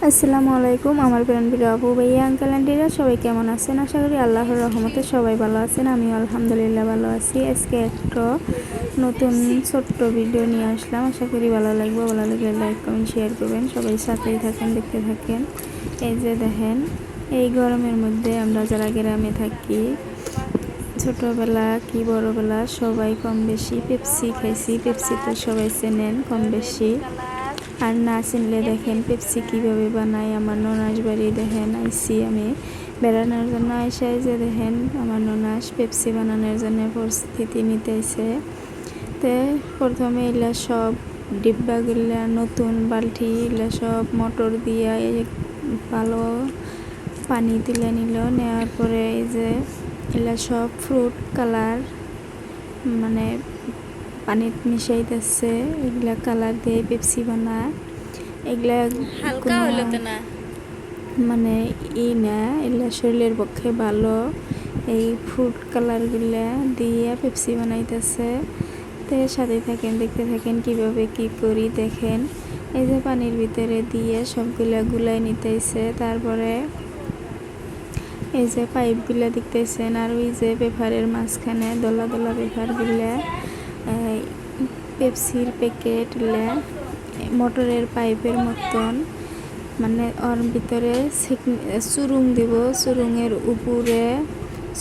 আসসালামু আলাইকুম আমার প্রিয় আপু ভাইয়া আঙ্কেল আন্টিরা সবাই কেমন আছেন? আশা করি আল্লাহর রহমতে সবাই ভালো আছেন। আমি আলহামদুলিল্লাহ ভালো আছি। আজকে একটা নতুন ছোট্ট ভিডিও নিয়ে আসলাম। আশা করি ভালো লাগবে। ভালো লাগলে লাইক কমেন্ট শেয়ার করবেন। সবাই সাথেই থাকেন, দেখতে থাকেন। এই যে দেখেন, এই গরমের মধ্যে আমরা যারা গ্রামে থাকি, ছোটোবেলা কি বড়োবেলা সবাই কম বেশি পেপসি খাইছি। পেপসি তো সবাই চেনেন কম বেশি, আর না চিনলে দেখেন পেপসি কীভাবে বানাই। আমার ননাস বাড়ি দেখেন আইসি আমি বেড়ানোর জন্য। আইসাই যে দেখেন আমার ননাস পেপসি বানানোর জন্য প্রস্তুতি নিতেছে। তো প্রথমে এগুলা সব ডিব্বাগুলা নতুন বালতি এগুলা সব মোটর দিয়া ভালো পানি তুলে নিল। নেওয়ার পরে এই যে এগুলা সব ফ্রুট কালার মানে পানিত মিশাইতেছে। এগুলা কালার দিয়ে পেপসি বানায়। এগুলা হালকা হলো তো না, মানে না, এগুলা শরীরের পক্ষে ভালো। এই ফ্রুট কালারগুলা দিয়ে পেপসি বানাইতেছে। তো সাথে থাকেন, দেখতে থাকেন কিভাবে কি করি দেখেন। এই যে পানির ভিতরে দিয়ে সবগুলা গুলাই নিতেছে। তারপরে এই যে পাইপগুলা দেখতেছেন, আর ওই যে পেপারের মাঝখানে দলা দলা পেপারগুলা পেপসির প্যাকেটগুলা মোটরের পাইপের মতন, মানে ওর ভিতরে চুরুং দিব। চুরুঙের উপরে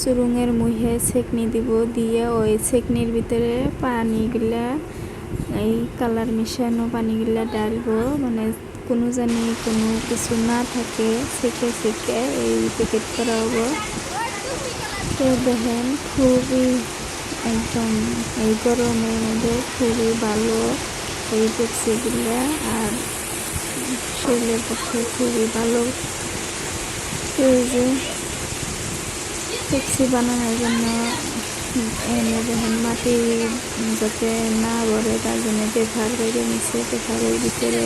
চুরুঙের মুহে ছেকনি দিব, দিয়ে ওই ছেকনির ভিতরে পানিগুলা এই কালার মিশানো পানিগুলা ডালবো, মানে কোনো জানি কোনো কিছু না থাকে, ছেঁকে ছেঁকে এই প্যাকেট করা হবো। তো দেখেন খুবই একদম এই গরমের মধ্যে খুবই ভালো এই পেপসিগুলা, আর শরীরের পক্ষে খুবই ভালো। এই যে পেপসি বানানোর জন্য এনে দেখেন মাটি যাতে না ভরে তার জন্য পেপার বেড়ে নিচ্ছে, পেপারের ভিতরে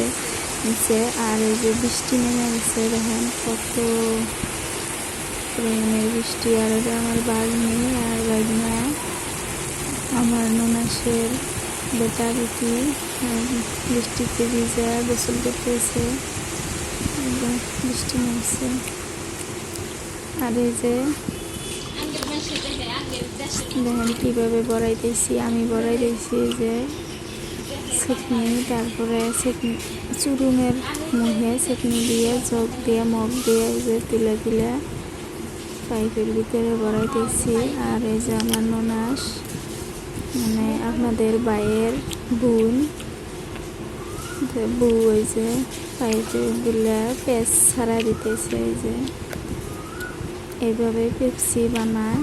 নিচ্ছে। আর এই যে বৃষ্টি নেমে গেছে দেখেন কত পরিমাণের বৃষ্টি। আর এটা আমার বাগনি আর বাগনা আমার ননাসের বেটা বেটি বৃষ্টিতে ভিজা গোসল করতেছে, বৃষ্টি নামছে। আর এই যে দেখেন কীভাবে বড়াইতেছি, আমি বড়াইতেছি যে ছেঁকনি, তারপরে চুরুঙের মুখে ছেঁকনি দিয়ে চোখ দিয়ে মগ দিয়ে এই যে তুলে তুলে পাইপের ভিতরে বড়াইতেছি। আর এই যে আমার ননাস, মানে আপনাদের ভাইয়ের বোন বউ, এই যে পাইপের গুলা পেঁচ ছাড়া দিতেছে। এই যে এইভাবে পেপসি বানায়।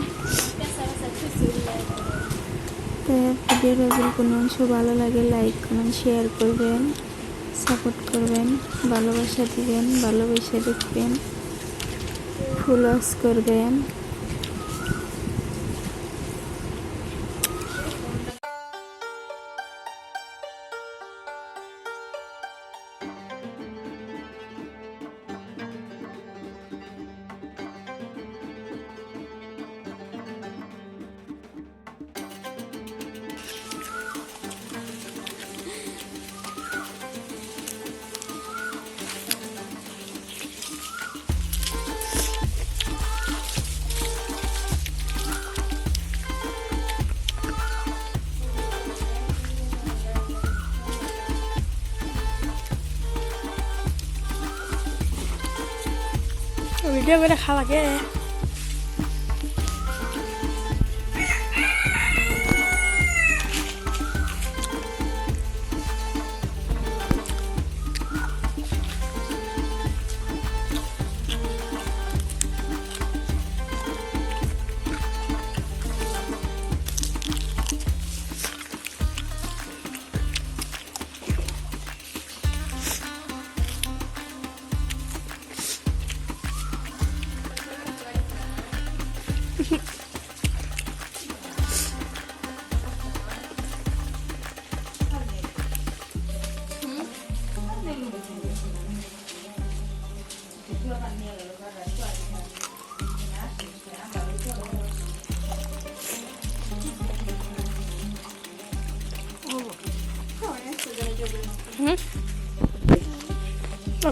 তো ভিডিওর যদি কোনো অংশ ভালো লাগে লাইক কমেন্ট শেয়ার করবেন, সাপোর্ট করবেন, ভালোবাসা দিবেন, ভালোবাসা দেখবেন, ফুল ওয়াশ করবেন। ভিডিও করে খাওয়া গে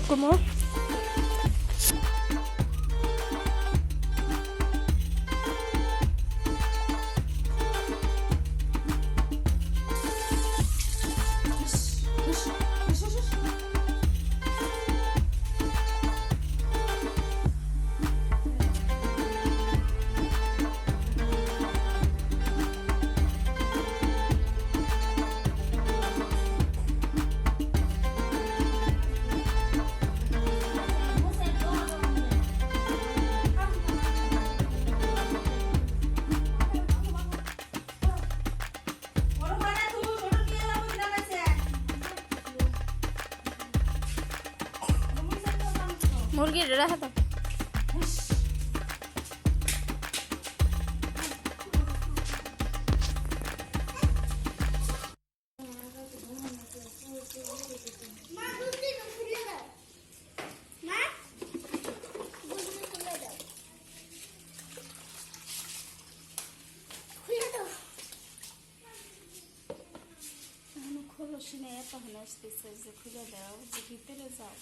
¿Cómo? মুরগির রাখা তো খোলো শুনে তখন আসতেছে যে খুলে দাও যে ভিতরে যাও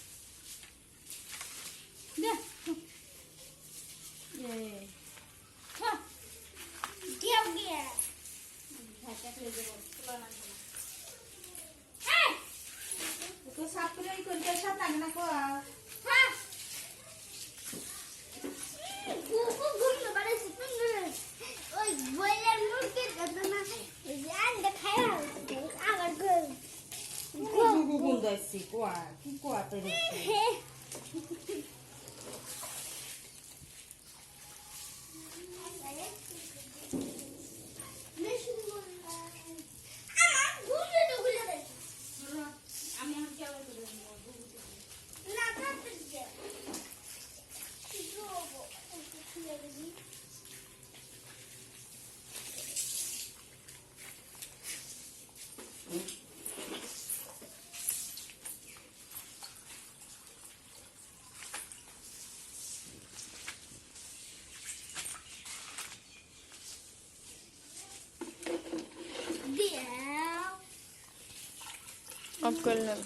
অফ করলাম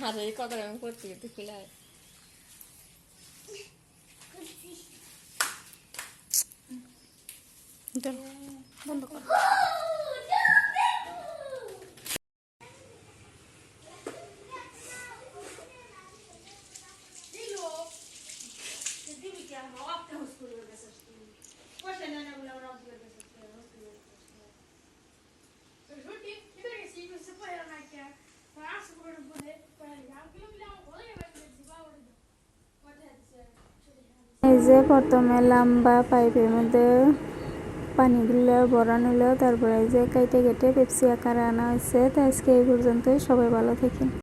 আর এই কথা আমি করতে গেতে খুলে বন্ধ কর এই যে প্রথমে লম্বা পাইপের মধ্যে পানিগুলো ভরানো হলো, তারপরে এই যে কেটে কেটে পেপসি আকারে আনা হয়েছে। তো আজকে এই পর্যন্তই, সবাই ভালো থাকেন।